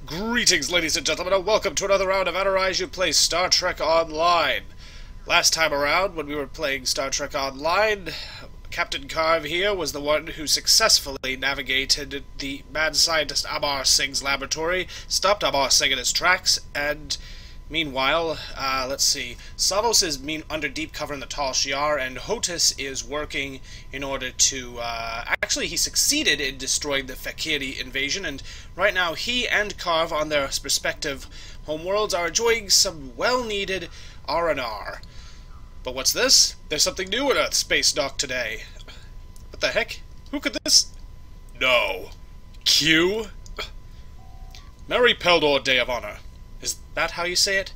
Greetings, ladies and gentlemen, and welcome to another round of Adiraiju Plays Star Trek Online. Last time around, when we were playing Star Trek Online, Captain Carve here was the one who successfully navigated the mad scientist Amar Singh's laboratory, stopped Amar Singh in his tracks, and meanwhile, let's see, Savos is under deep cover in the Tal Shiar, and Hotus is working in order to, actually he succeeded in destroying the Fakiri invasion, and right now he and Carve on their respective homeworlds are enjoying some well-needed R&R. But what's this? There's something new in Earth Space Dock today. What the heck? Who could this? No. Q? Merry Peldor Day of Honor. Is that how you say it?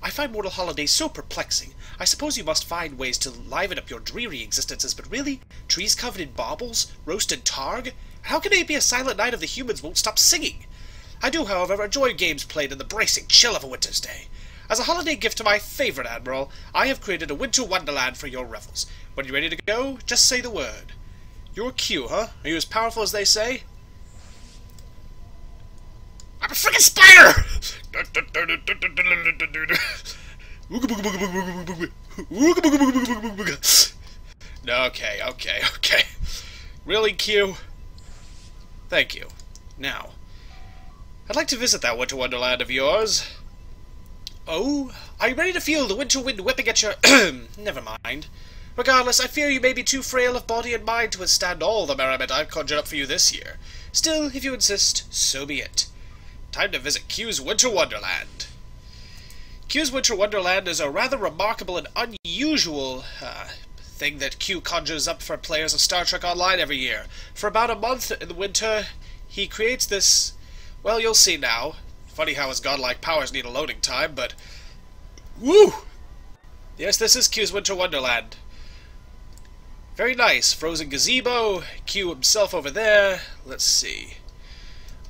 I find mortal holidays so perplexing. I suppose you must find ways to liven up your dreary existences, but really? Trees covered in baubles? Roasted targ? How can it be a silent night if the humans won't stop singing? I do, however, enjoy games played in the bracing chill of a winter's day. As a holiday gift to my favorite admiral, I have created a Winter Wonderland for your revels. When you're ready to go, just say the word. You're Q, huh? Are you as powerful as they say? I'm a freaking spider! Okay. Really, Q? Thank you. Now, I'd like to visit that Winter Wonderland of yours. Oh? Are you ready to feel the winter wind whipping at your... Never mind. Regardless, I fear you may be too frail of body and mind to withstand all the merriment I've conjured up for you this year. Still, if you insist, so be it. Time to visit Q's Winter Wonderland. Q's Winter Wonderland is a rather remarkable and unusual thing that Q conjures up for players of Star Trek Online every year. For about a month in the winter, he creates this... Well, you'll see now. Funny how his godlike powers need a loading time, but... Woo! Yes, this is Q's Winter Wonderland. Very nice. Frozen gazebo, Q himself over there. Let's see.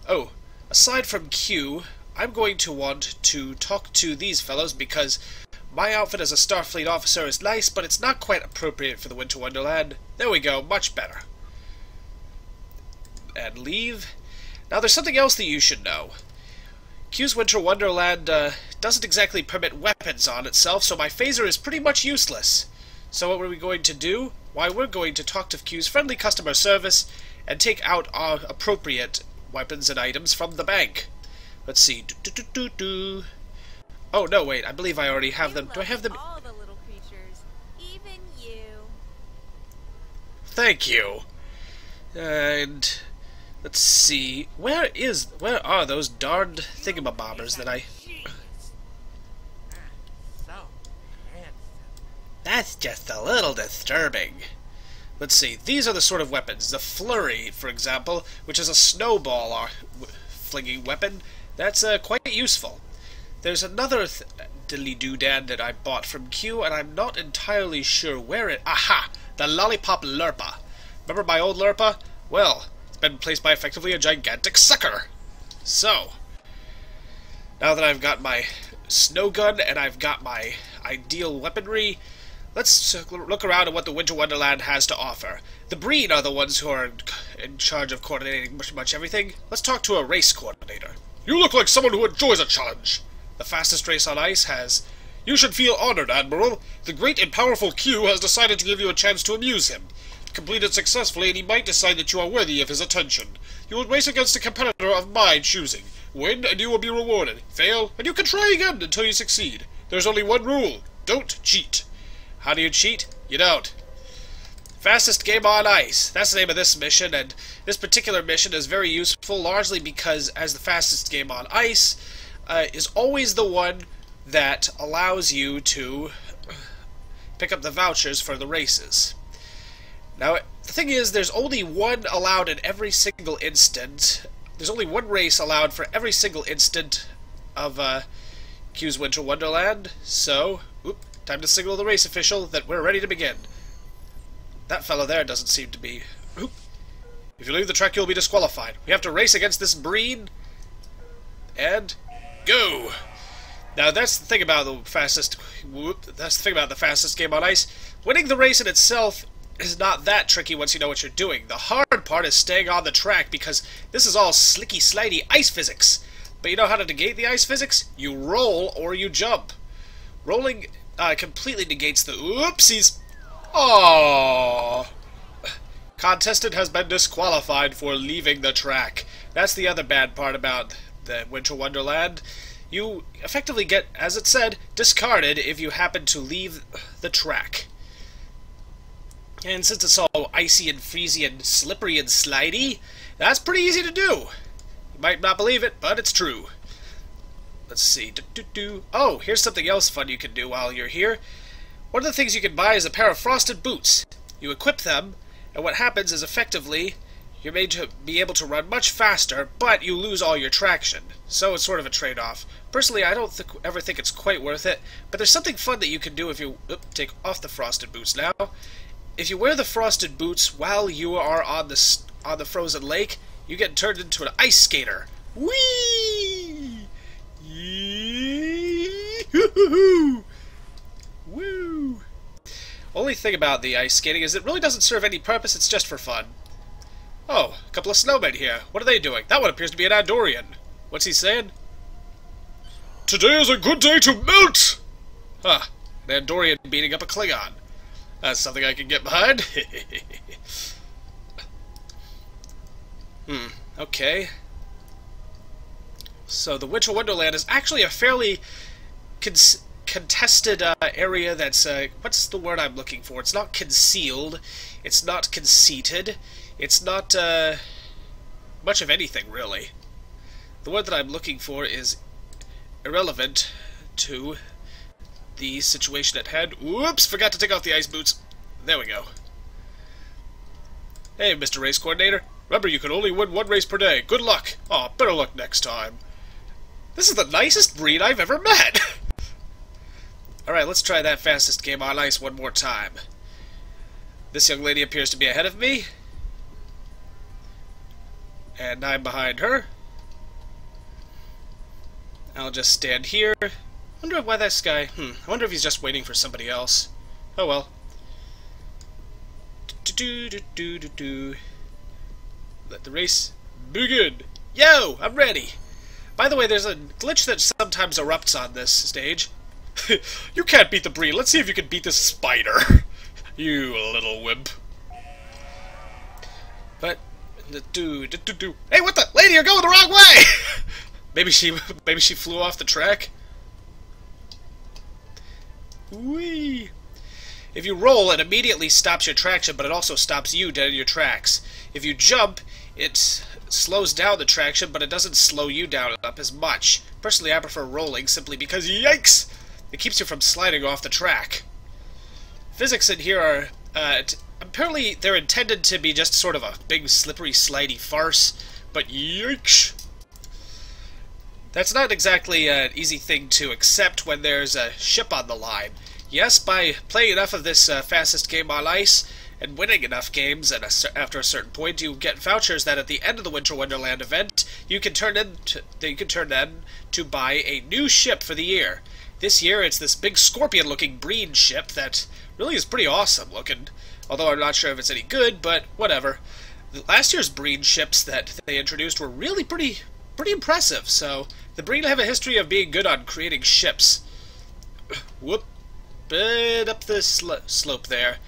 Oh, aside from Q, I'm going to want to talk to these fellows because my outfit as a Starfleet officer is nice, but it's not quite appropriate for the Winter Wonderland. There we go, much better. And leave. Now there's something else that you should know. Q's Winter Wonderland doesn't exactly permit weapons on itself, so my phaser is pretty much useless. So what are we going to do? Why, we're going to talk to Q's friendly customer service and take out our appropriate weapons and items from the bank. Let's see. Oh, no, wait, I believe I already have them. Do I have them? All the little creatures, even you. Thank you. And... let's see, where are those darned thingamabobbers that I... That's just a little disturbing. Let's see, these are the sort of weapons. The flurry, for example, which is a snowball flinging weapon. That's quite useful. There's another dilly-doo-dan that I bought from Q, and I'm not entirely sure where it... Aha! The Lollipop Lurpa. Remember my old Lurpa? Well... been placed by effectively a gigantic sucker. So, now that I've got my snow gun and I've got my ideal weaponry, let's look around at what the Winter Wonderland has to offer. The Breen are the ones who are in charge of coordinating pretty much everything. Let's talk to a race coordinator. You look like someone who enjoys a challenge. The fastest race on ice has... You should feel honored, Admiral. The great and powerful Q has decided to give you a chance to amuse him. Complete it successfully, and he might decide that you are worthy of his attention. You will race against a competitor of my choosing. Win, and you will be rewarded. Fail, and you can try again until you succeed. There's only one rule. Don't cheat. How do you cheat? You don't. Fastest game on ice. That's the name of this mission, and this particular mission is very useful, largely because, as the fastest game on ice, is always the one that allows you to pick up the vouchers for the races. Now, the thing is, there's only one allowed in every single instant. There's only one race allowed for every single instant of Q's Winter Wonderland. So, time to signal the race official that we're ready to begin. That fellow there doesn't seem to be... If you leave the track, you'll be disqualified. We have to race against this Breen. And... go! Now, that's the thing about the fastest... That's the thing about the fastest game on ice. Winning the race in itself is not that tricky once you know what you're doing. The hard part is staying on the track, because this is all slicky, slidey ice physics. But you know how to negate the ice physics? You roll or you jump. Rolling completely negates the oopsies. Aww. Contestant has been disqualified for leaving the track. That's the other bad part about the Winter Wonderland. You effectively get, as it said, discarded if you happen to leave the track. And since it's all icy and freezy and slippery and slidey, that's pretty easy to do. You might not believe it, but it's true. Let's see. Oh, here's something else fun you can do while you're here. One of the things you can buy is a pair of frosted boots. You equip them, and what happens is effectively you're made to be able to run much faster, but you lose all your traction. So it's sort of a trade-off. Personally, I don't ever think it's quite worth it, but there's something fun that you can do if you take off the frosted boots now. If you wear the frosted boots while you are on the frozen lake, you get turned into an ice skater. Whee! Yee-hoo-hoo-hoo! Woo! Only thing about the ice skating is it really doesn't serve any purpose, it's just for fun. Oh, a couple of snowmen here. What are they doing? That one appears to be an Adiraiju. What's he saying? Today is a good day to melt! Huh, an Adiraiju beating up a Klingon. That's something I can get behind. Okay. So the Winter Wonderland is actually a fairly contested area that's, what's the word I'm looking for? It's not concealed, it's not conceited, it's not, much of anything, really. The word that I'm looking for is irrelevant to the situation at hand. Whoops! Forgot to take off the ice boots. There we go. Hey, Mr. Race Coordinator. Remember, you can only win one race per day. Good luck. Aw, better luck next time. This is the nicest breed I've ever met. Alright, let's try that fastest game on ice one more time. This young lady appears to be ahead of me. And I'm behind her. I'll just stand here. Wonder why this guy... I wonder if he's just waiting for somebody else. Oh well. Let the race begin. Yo, I'm ready. By the way, there's a glitch that sometimes erupts on this stage. You can't beat the breed. Let's see if you can beat this spider. You little wimp. But hey, what the lady? You're going the wrong way. maybe she flew off the track. Whee! If you roll, it immediately stops your traction, but it also stops you dead in your tracks. If you jump, it slows down the traction, but it doesn't slow you down up as much. Personally, I prefer rolling simply because, yikes! It keeps you from sliding off the track. Physics in here are, apparently they're intended to be just sort of a big, slippery, slidey farce, but yikes! That's not exactly an easy thing to accept when there's a ship on the line. Yes, by playing enough of this fastest game on ice, and winning enough games after a certain point, you get vouchers that at the end of the Winter Wonderland event, you can turn in to buy a new ship for the year. This year, it's this big scorpion-looking breed ship that really is pretty awesome looking. Although I'm not sure if it's any good, but whatever. Last year's breed ships that they introduced were really pretty impressive, so the breed have a history of being good on creating ships. Whoop. Bit up the slope there.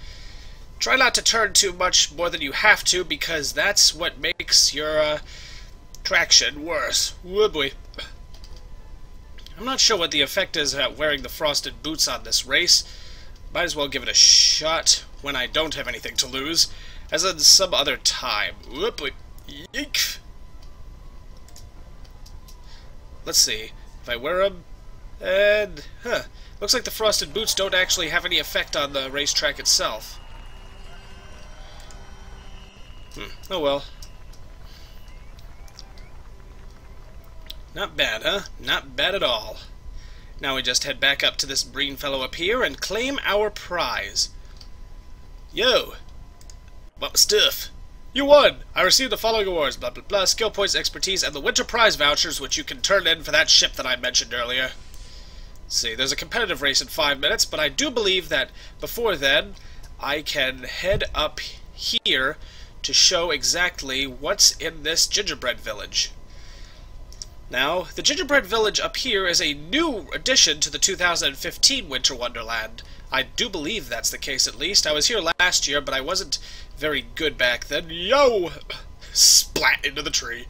Try not to turn too much more than you have to, because that's what makes your traction worse. Whoa boy. I'm not sure what the effect is at wearing the frosted boots on this race. Might as well give it a shot when I don't have anything to lose, as in some other time. Whoop boy. Yeek. Let's see. If I wear them, and looks like the frosted boots don't actually have any effect on the racetrack itself. Oh well. Not bad, huh? Not bad at all. Now we just head back up to this green fellow up here and claim our prize. Yo! What my stuff? You won! I received the following awards, blah blah blah, skill points, expertise, and the winter prize vouchers, which you can turn in for that ship that I mentioned earlier. Let's see, there's a competitive race in 5 minutes, but I do believe that before then, I can head up here to show exactly what's in this Gingerbread Village. Now, the Gingerbread Village up here is a new addition to the 2015 Winter Wonderland. I do believe that's the case, at least. I was here last year, but I wasn't very good back then. Yo! Splat into the tree.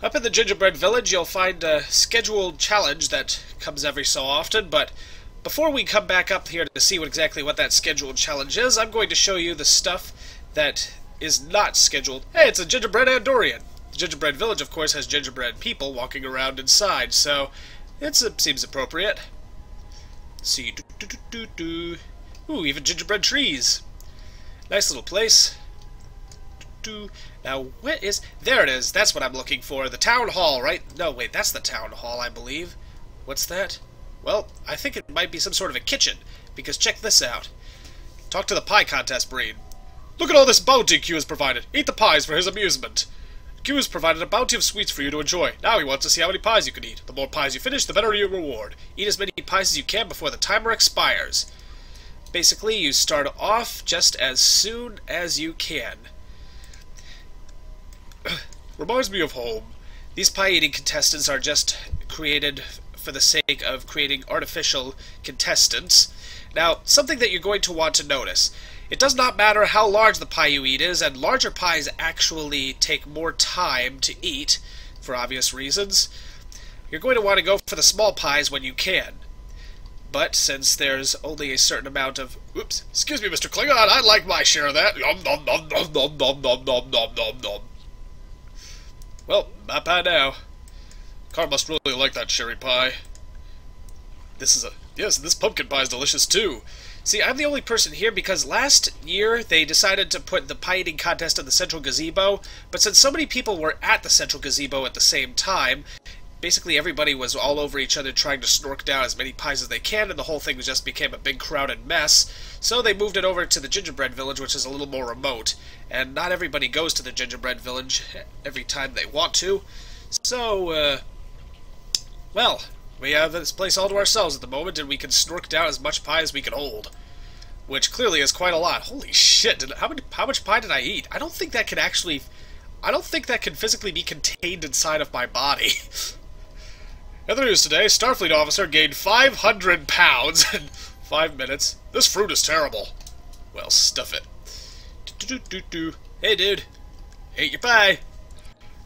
Up in the Gingerbread Village, you'll find a scheduled challenge that comes every so often, but before we come back up here to see exactly what that scheduled challenge is, I'm going to show you the stuff that is not scheduled. Hey, it's a Gingerbread Andorian. The Gingerbread Village, of course, has gingerbread people walking around inside, so it seems appropriate. Let's see. Ooh, even gingerbread trees. Nice little place. Now, what is... There it is. That's what I'm looking for. The town hall, right? No, wait, that's the town hall, I believe. What's that? Well, I think it might be some sort of a kitchen, because check this out. Talk to the pie contest breed. Look at all this bounty Q has provided. Eat the pies for his amusement. Q has provided a bounty of sweets for you to enjoy. Now he wants to see how many pies you can eat. The more pies you finish, the better your reward. Eat as many pies as you can before the timer expires. Basically, you start off just as soon as you can. Reminds me of home. These pie-eating contestants are just created for the sake of creating artificial contestants. Now, something that you're going to want to notice. It does not matter how large the pie you eat is, and larger pies actually take more time to eat, for obvious reasons. You're going to want to go for the small pies when you can. But since there's only a certain amount of... Oops, excuse me, Mr. Klingon, I'd like my share of that. Nom nom nom nom nom nom nom nom nom nom nom. Well, my pie now. Carl must really like that cherry pie. Yes, this pumpkin pie is delicious too. See, I'm the only person here because last year they decided to put the pie eating contest in the central gazebo, but since so many people were at the central gazebo at the same time, basically everybody was all over each other trying to snork down as many pies as they can, and the whole thing just became a big crowded mess. So they moved it over to the Gingerbread Village, which is a little more remote, and not everybody goes to the Gingerbread Village every time they want to. So, well, we have this place all to ourselves at the moment, and we can snork down as much pie as we can hold. Which clearly is quite a lot. Holy shit, how much pie did I eat? I don't think that can physically be contained inside of my body. In the news today, Starfleet officer gained 500 pounds in 5 minutes. This fruit is terrible. Well, stuff it. Hey, dude. Ate your pie.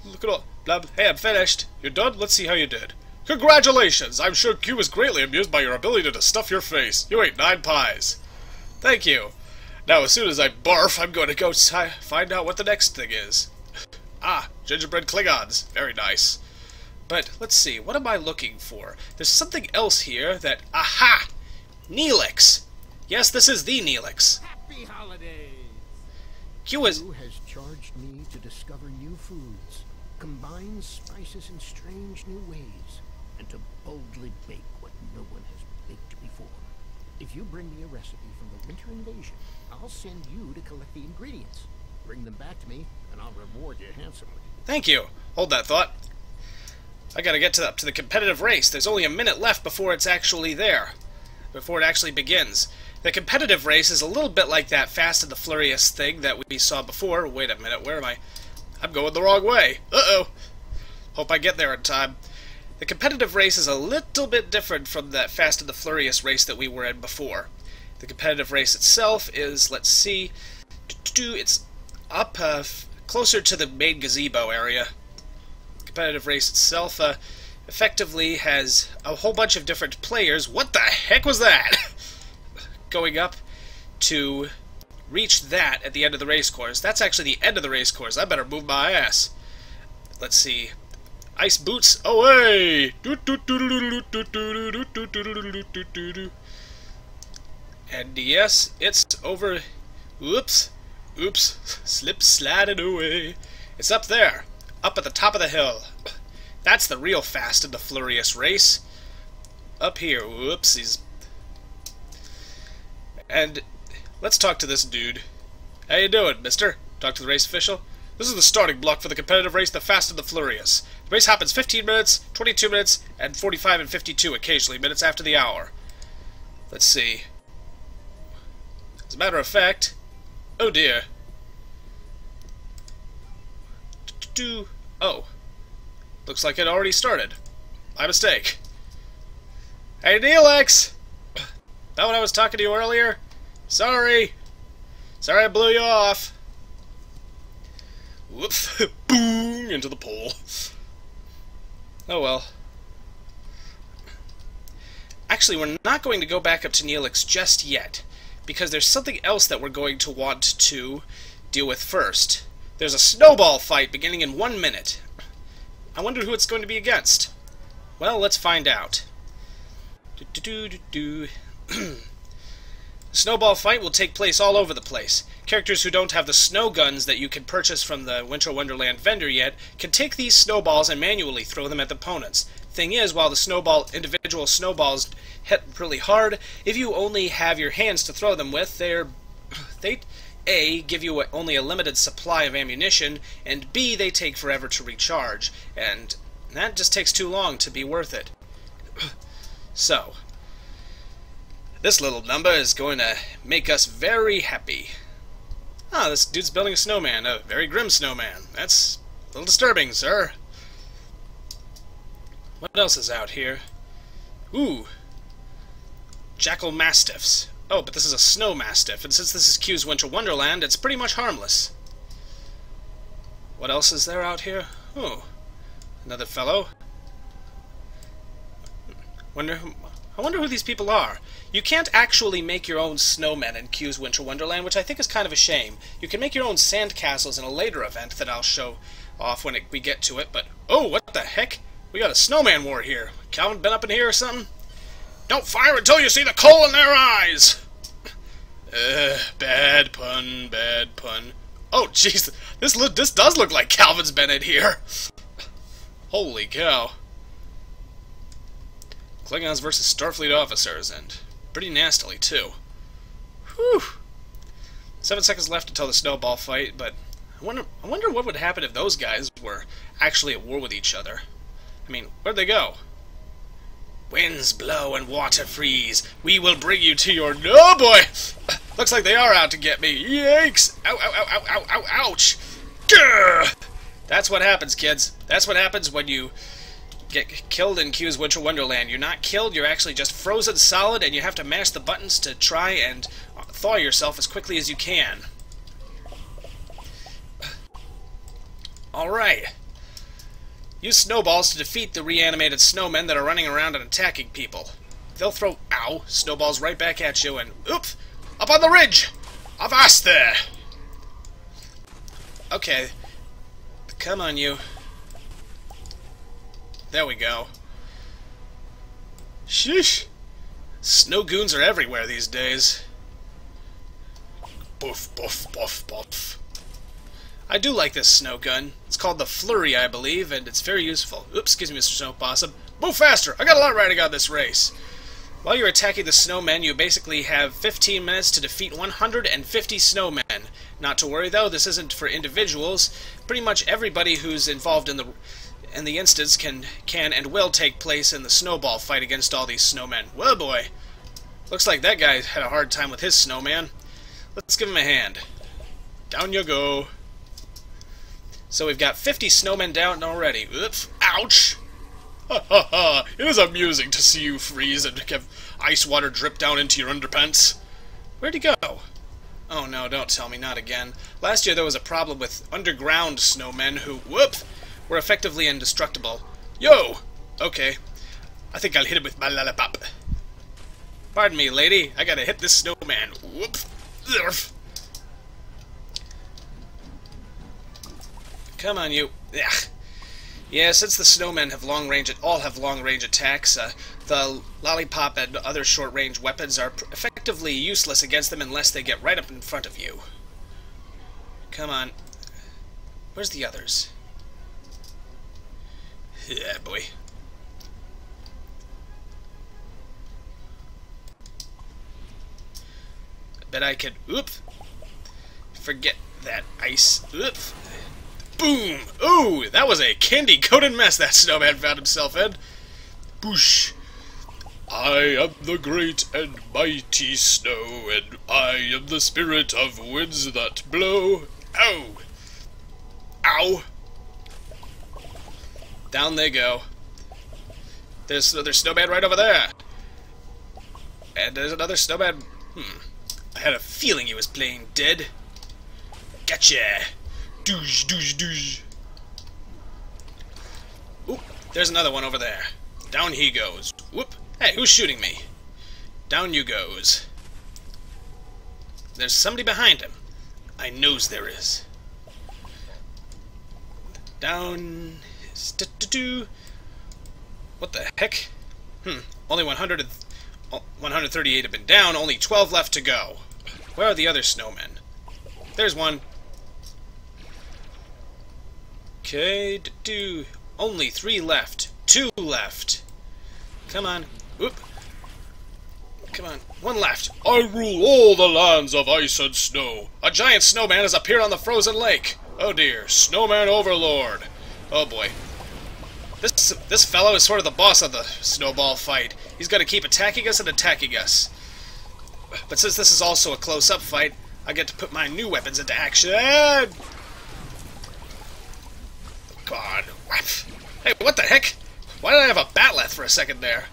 Look at all... Blah, blah. Hey, I'm finished. You're done? Let's see how you did. Congratulations! I'm sure Q was greatly amused by your ability to stuff your face. You ate 9 pies. Thank you. Now, as soon as I barf, I'm going to go find out what the next thing is. Ah, gingerbread Klingons. Very nice. But, let's see, what am I looking for? There's something else here that... Aha! Neelix! Yes, this is the Neelix. Happy holidays! Q has charged me to discover new foods, combine spices in strange new ways, and to boldly bake what no one has baked before. If you bring me a recipe from the Winter Invasion, I'll send you to collect the ingredients. Bring them back to me, and I'll reward you handsomely. Thank you. Hold that thought. I gotta get up to the competitive race. There's only a minute left before it's actually there. Before it actually begins. The competitive race is a little bit like that Fast and the Furious thing that we saw before. Wait a minute, where am I? I'm going the wrong way. Uh-oh. Hope I get there in time. The competitive race is a little bit different from that Fast and the Furious race that we were in before. The competitive race itself is, let's see, it's up closer to the main gazebo area. The competitive race itself effectively has a whole bunch of different players. What the heck was that? Going up to reach that at the end of the race course. That's actually the end of the race course. I better move my ass. Let's see. Ice boots away! And yes, it's over. Oops. Oops. Slip sliding away. It's up there. Up at the top of the hill. That's the real Fast and the Furious race. Up here. Whoopsies. And let's talk to this dude. How you doing, mister? Talk to the race official. This is the starting block for the competitive race, the Fast and the Furious. The race happens 15 minutes, 22 minutes, and 45 and 52 occasionally, minutes after the hour. Let's see. As a matter of fact... Oh dear. Oh. Looks like it already started. My mistake. Hey, Neelix! That when I was talking to you earlier? Sorry. Sorry I blew you off. Whoops. Boom! Into the pole. Oh well. Actually, we're not going to go back up to Neelix just yet, because there's something else that we're going to want to deal with first. There's a snowball fight beginning in 1 minute. I wonder who it's going to be against. Well, let's find out. The snowball fight will take place all over the place. Characters who don't have the snow guns that you can purchase from the Winter Wonderland vendor yet can take these snowballs and manually throw them at the opponents. Thing is, while the individual snowballs hit really hard, if you only have your hands to throw them with, they A, give you only a limited supply of ammunition, and B, they take forever to recharge, and that just takes too long to be worth it. So, this little number is going to make us very happy. Ah, this dude's building a snowman, a very grim snowman. That's a little disturbing, sir. What else is out here? Ooh. Jackal Mastiffs. Oh, but this is a snow mastiff, and since this is Q's Winter Wonderland, it's pretty much harmless. What else is there out here? Oh. Another fellow. I wonder who these people are. You can't actually make your own snowmen in Q's Winter Wonderland, which I think is kind of a shame. You can make your own sandcastles in a later event that I'll show off when we get to it, but... Oh, what the heck? We got a snowman war here. Calvin been up in here or something? Don't fire until you see the coal in their eyes! Bad pun, bad pun. Oh, jeez, this does look like Calvin's been in here. Holy cow. Klingons versus Starfleet officers, and pretty nastily, too. Whew. 7 seconds left until the snowball fight, but I wonder what would happen if those guys were actually at war with each other. I mean, where'd they go? Winds blow and water freeze. We will bring you to your... Oh, boy! Looks like they are out to get me. Yikes! Ow, ow, ow, ow, ow, ow, ouch! Grr! That's what happens, kids. That's what happens when you get killed in Q's Winter Wonderland. You're not killed, you're actually just frozen solid, and you have to mash the buttons to try and thaw yourself as quickly as you can. Alright. Use snowballs to defeat the reanimated snowmen that are running around and attacking people. They'll throw, ow, snowballs right back at you and, oops, up on the ridge! Avast there! Okay. Come on, you. There we go. Sheesh. Snow goons are everywhere these days. Boof, boof, boof, boof. I do like this snow gun. It's called the Flurry, I believe, and it's very useful. Oops, excuse me, Mr. Snow Possum. Move faster! I got a lot riding on this race. While you're attacking the snowmen, you basically have 15 minutes to defeat 150 snowmen. Not to worry, though, this isn't for individuals. Pretty much everybody who's involved in the instance can and will take place in the snowball fight against all these snowmen. Whoa, boy. Looks like that guy had a hard time with his snowman. Let's give him a hand. Down you go. So we've got 50 snowmen down already. Oops. Ouch! Ha ha ha! It is amusing to see you freeze and have ice water drip down into your underpants. Where'd he go? Oh no, don't tell me, not again. Last year there was a problem with underground snowmen who, whoop, were effectively indestructible. Yo! Okay. I think I'll hit him with my lollipop. Pardon me, lady. I gotta hit this snowman. Whoop. Urgh. Come on, you. Ugh. Yeah, since the snowmen have all have long-range attacks, the lollipop and other short-range weapons are effectively useless against them unless they get right up in front of you. Come on. Where's the others? Yeah, boy. Bet I could... Oop! Forget that ice. Oop! Boom! Ooh! That was a candy-coated mess that snowman found himself in. Boosh! I am the great and mighty snow, and I am the spirit of winds that blow. Ow! Ow! Down they go. There's another snowman right over there. And there's another snowman. I had a feeling he was playing dead. Gotcha. Douche, douche, douche. Oop, there's another one over there. Down he goes. Whoop. Hey, who's shooting me? Down you goes. There's somebody behind him. I knows there is. Down. What the heck? Only 138 have been down. Only 12 left to go. Where are the other snowmen? There's one. Okay. Only 3 left. 2 left. Come on. Whoop. Come on. 1 left. I rule all the lands of ice and snow. A giant snowman has appeared on the frozen lake. Oh dear. Snowman overlord. Oh boy. This fellow is sort of the boss of the Snowball Fight. He's got to keep attacking us and attacking us. But since this is also a close-up fight, I get to put my new weapons into action. God. Hey, what the heck? Why did I have a batleth for a second there?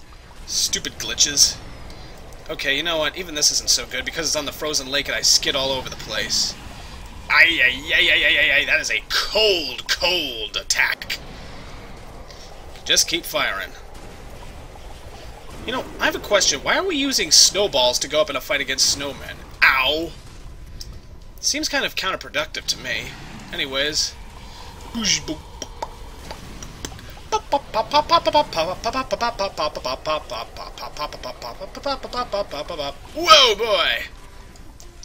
Stupid glitches. Okay, you know what? Even this isn't so good because it's on the frozen lake and I skid all over the place. Ay, ay, ay, ay, ay, ay, that is a cold, cold attack. Just keep firing. You know, I have a question. Why are we using snowballs to go up in a fight against snowmen? Ow! Seems kind of counterproductive to me. Anyways. Whoa, boy!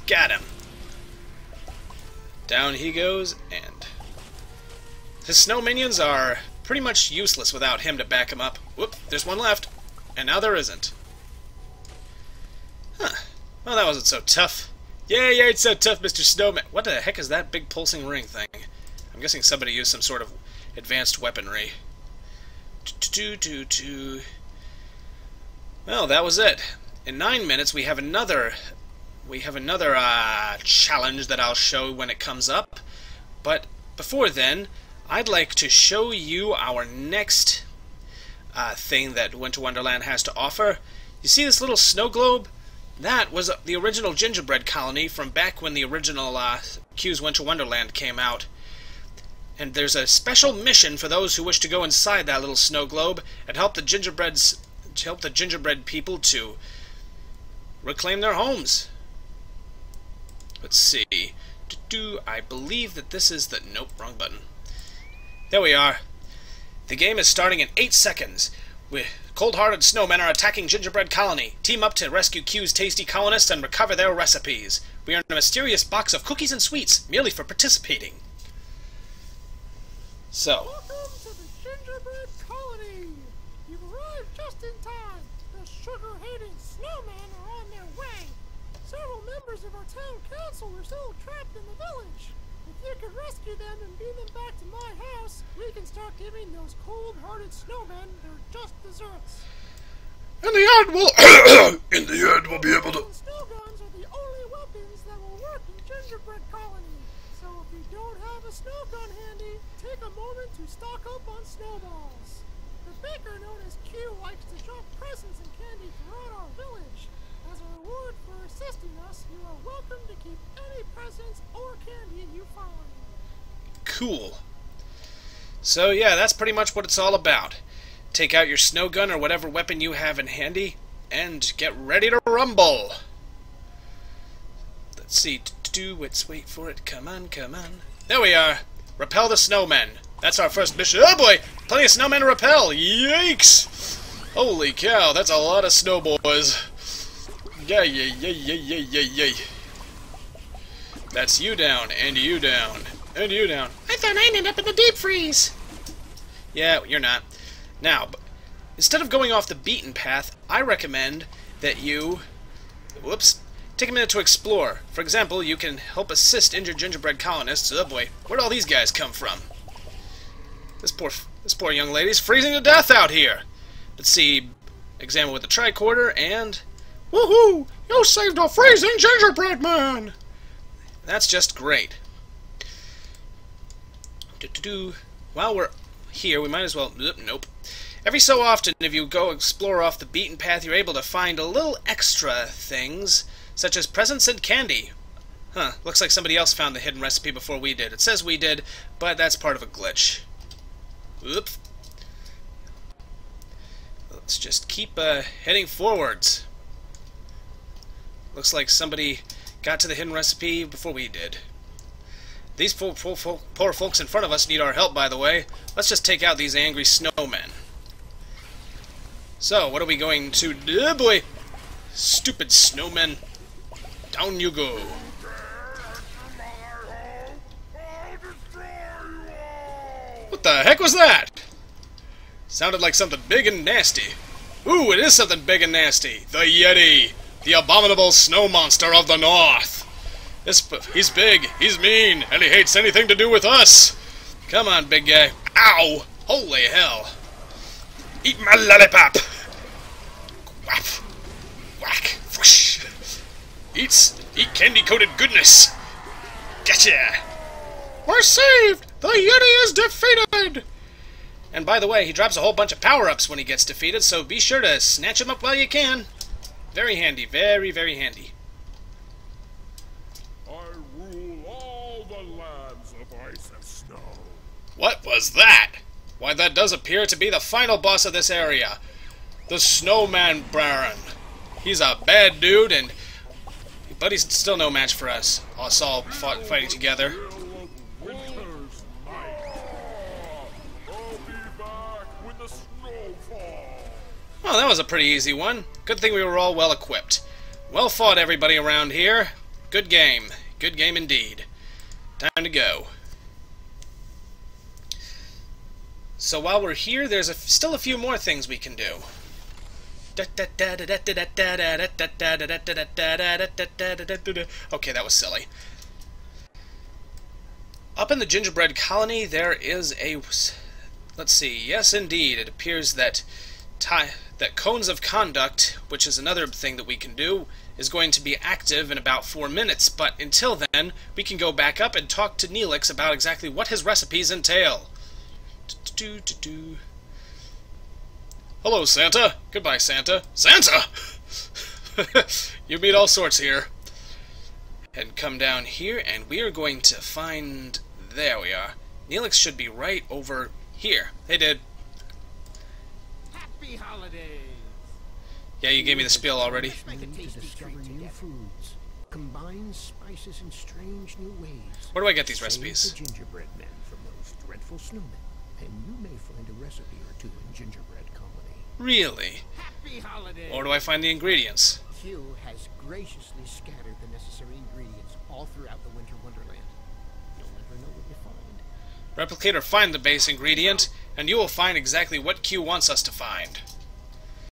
Got him. Down he goes, and his snow minions are pretty much useless without him to back him up. Whoop, there's one left. And now there isn't. Huh. Well, that wasn't so tough. Yeah, it's so tough, Mr. Snowman. What the heck is that big pulsing ring thing? I'm guessing somebody used some sort of advanced weaponry. Well, that was it. In 9 minutes, we have another challenge that I'll show when it comes up. But before then, I'd like to show you our next thing that Winter Wonderland has to offer. You see this little snow globe? That was the original Gingerbread Colony from back when the original Q's Winter Wonderland came out. And there's a special mission for those who wish to go inside that little snow globe and help the gingerbread people to reclaim their homes. Let's see. I believe that this is the... Nope, wrong button. There we are. The game is starting in 8 seconds. Cold-hearted snowmen are attacking Gingerbread Colony. Team up to rescue Q's tasty colonists and recover their recipes. We earn a mysterious box of cookies and sweets merely for participating. So. Welcome to the Gingerbread Colony. You've arrived just in time. The sugar-hating snowmen are on their way. Several members of our town council are still trapped in the village. If you could rescue them and beam them back to my house, we can start giving those cold-hearted snowmen their just desserts. In the end, we'll be able to... Snow guns are the only weapons that will work in Gingerbread Colony. So if you don't have a snow gun handy, take a moment to stock up on snowballs. The baker known as Q likes to drop presents and candy throughout our village. As a reward for assisting us, you are welcome to keep any presents or candy you find. Cool. So yeah, that's pretty much what it's all about. Take out your snow gun or whatever weapon you have in handy, and get ready to rumble. Let's see. Let's wait for it. Come on, come on. There we are. Repel the snowmen. That's our first mission. Oh boy! Plenty of snowmen to repel! Yikes! Holy cow, that's a lot of snow boys. Yay. That's you down, and you down, and you down. I thought I'd end up in the deep freeze. Yeah, you're not. Now, instead of going off the beaten path, I recommend that you... take a minute to explore. For example, you can help assist injured gingerbread colonists. Oh boy, where'd all these guys come from? This poor young lady's freezing to death out here. Let's see. Examine with the tricorder and... Woohoo! You saved a freezing gingerbread man! That's just great. While we're here, we might as well... Nope. Every so often, if you go explore off the beaten path, you're able to find a little extra things, such as presents and candy. Huh, looks like somebody else found the hidden recipe before we did. It says we did, but that's part of a glitch. Oop. Let's just keep heading forwards. Looks like somebody got to the hidden recipe before we did. These poor folks in front of us need our help, by the way. Let's just take out these angry snowmen. So, what are we going to do? Oh boy! Stupid snowmen. Down you go. What the heck was that? Sounded like something big and nasty. Ooh, it is something big and nasty. The Yeti. The abominable snow monster of the north. He's big, he's mean, and he hates anything to do with us. Come on, big guy. Ow! Holy hell. Eat my lollipop. Whap. Whack. Whoosh. Eat candy-coated goodness. Gotcha. We're saved! The Yeti is defeated! And by the way, he drops a whole bunch of power-ups when he gets defeated, so be sure to snatch him up while you can. Very handy, very, very handy. I rule all the lands of ice and snow. What was that? Why, that does appear to be the final boss of this area. The Snowman Baron. He's a bad dude, but he's still no match for us. Us all fighting together. Winter's night. I'll be back when the snow falls. Oh, that was a pretty easy one. Good thing we were all well equipped. Well fought, everybody around here. Good game. Good game indeed. Time to go. So while we're here, there's still a few more things we can do. Okay, that was silly. Up in the Gingerbread Colony, there is a... Let's see. Yes, indeed. It appears that cones of conduct, which is another thing that we can do, is going to be active in about 4 minutes. But until then, we can go back up and talk to Neelix about exactly what his recipes entail. Hello, Santa. Goodbye, Santa. Santa! You meet all sorts here. And come down here, and we are going to find... There we are. Neelix should be right over here. Hey, dude. Happy holidays! Yeah, you gave me the spiel already. To discover new foods, combine spices in strange new ways. Where do I get these Save recipes? the gingerbread men from those dreadful snowmen, and you may find a recipe or two in Gingerbread Colony. Really? Happy holidays! Or do I find the ingredients? Q has graciously scattered the necessary ingredients all throughout the Winter Wonderland. You'll never know what you find. Replicate or find the base ingredient, and you will find exactly what Q wants us to find.